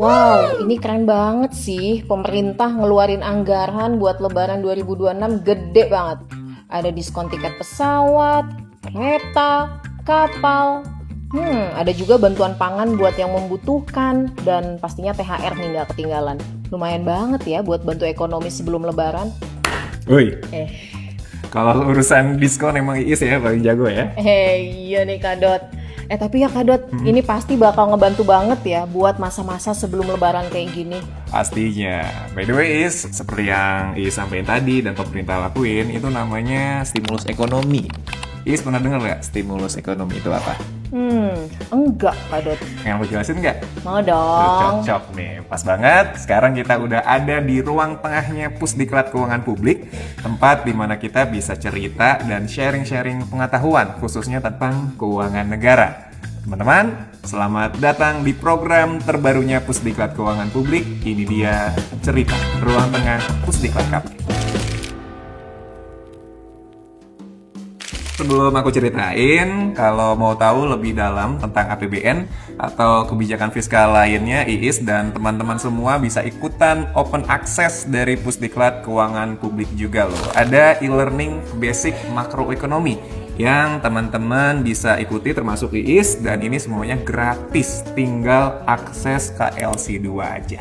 Wow, ini keren banget sih. Pemerintah ngeluarin anggaran buat Lebaran 2026 gede banget. Ada diskon tiket pesawat, kereta, kapal. Ada juga bantuan pangan buat yang membutuhkan. Dan pastinya THR nih nggak ketinggalan. Lumayan banget ya buat bantu ekonomi sebelum Lebaran. Woi, Eh, kalau urusan diskon emang Iis ya paling jago ya. iya nih Kak Dot. Tapi ya Kak Dot, ini pasti bakal ngebantu banget ya buat masa-masa sebelum Lebaran kayak gini. Pastinya. By the way, Iis, seperti yang Iis sampaikan tadi dan pemerintah lakuin, itu namanya stimulus ekonomi. Iis pernah dengar nggak stimulus ekonomi itu apa? Enggak Kak Dot. Yang aku jelasin nggak? Mau dong. Cocok nih, pas banget. Sekarang kita udah ada di ruang tengahnya Pusdiklat Keuangan Publik, tempat di mana kita bisa cerita dan sharing-sharing pengetahuan, khususnya tentang keuangan negara. Teman-teman, selamat datang di program terbarunya Pusdiklat Keuangan Publik. Ini dia cerita ruang tengah Pusdiklat kami. Sebelum aku ceritain, kalau mau tahu lebih dalam tentang APBN atau kebijakan fiskal lainnya, Iis dan teman-teman semua bisa ikutan open access dari Pusdiklat Keuangan Publik juga loh. Ada e-learning basic makroekonomi yang teman-teman bisa ikuti termasuk Iis, dan ini semuanya gratis, tinggal akses KLC2 aja.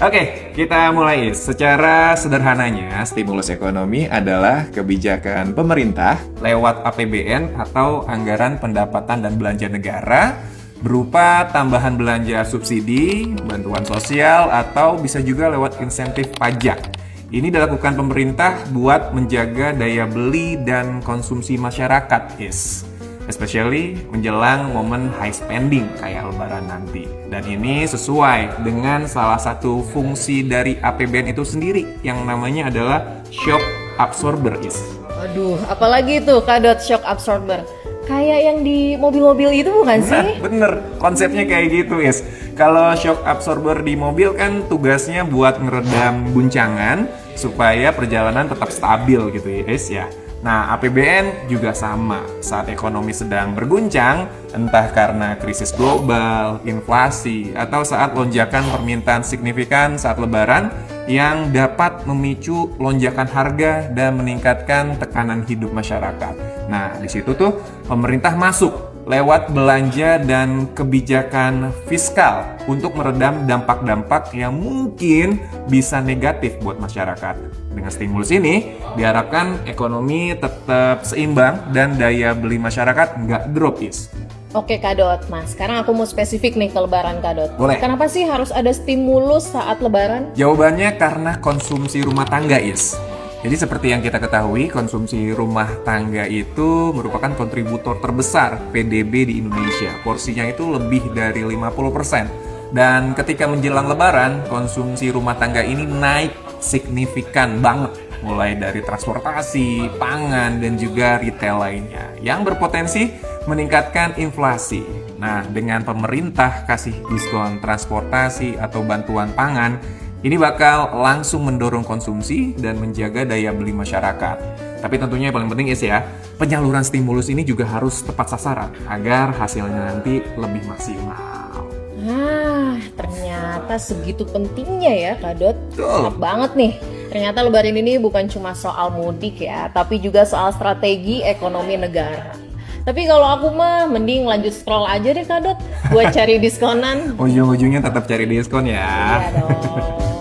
Oke, kita mulai. Secara sederhananya, stimulus ekonomi adalah kebijakan pemerintah lewat APBN atau anggaran pendapatan dan belanja negara berupa tambahan belanja subsidi, bantuan sosial, atau bisa juga lewat insentif pajak. Ini dilakukan pemerintah buat menjaga daya beli dan konsumsi masyarakat, especially menjelang momen high spending kayak Lebaran nanti. Dan ini sesuai dengan salah satu fungsi dari APBN itu sendiri yang namanya adalah shock absorber, Aduh, apalagi tuh Kak Dot, shock absorber. Kayak yang di mobil-mobil itu bukan sih? Nah, bener, konsepnya kayak gitu, Kalau shock absorber di mobil kan tugasnya buat ngeredam guncangan supaya perjalanan tetap stabil gitu ya. Nah, APBN juga sama. Saat ekonomi sedang berguncang, entah karena krisis global, inflasi, atau saat lonjakan permintaan signifikan saat Lebaran yang dapat memicu lonjakan harga dan meningkatkan tekanan hidup masyarakat. Nah, di situ tuh pemerintah masuk lewat belanja dan kebijakan fiskal untuk meredam dampak-dampak yang mungkin bisa negatif buat masyarakat. Dengan stimulus ini, diharapkan ekonomi tetap seimbang dan daya beli masyarakat nggak drop, Oke Kak Dot, nah sekarang aku mau spesifik nih ke Lebaran Kak Dot. Boleh. Kenapa sih harus ada stimulus saat Lebaran? Jawabannya karena konsumsi rumah tangga, Jadi seperti yang kita ketahui, konsumsi rumah tangga itu merupakan kontributor terbesar PDB di Indonesia. Porsinya itu lebih dari 50%. Dan ketika menjelang Lebaran, konsumsi rumah tangga ini naik signifikan banget. Mulai dari transportasi, pangan, dan juga retail lainnya. Yang berpotensi meningkatkan inflasi. Nah, dengan pemerintah kasih diskon transportasi atau bantuan pangan, ini bakal langsung mendorong konsumsi dan menjaga daya beli masyarakat. Tapi tentunya yang paling penting penyaluran stimulus ini juga harus tepat sasaran agar hasilnya nanti lebih maksimal. Ternyata segitu pentingnya ya Kak Dot. Betul. Enak banget nih. Ternyata Lebaran ini bukan cuma soal mudik ya, tapi juga soal strategi ekonomi negara. Tapi kalau aku mah mending lanjut scroll aja deh Kak Dot buat cari diskonan. Ujung-ujungnya tetap cari diskon ya. Iya dong.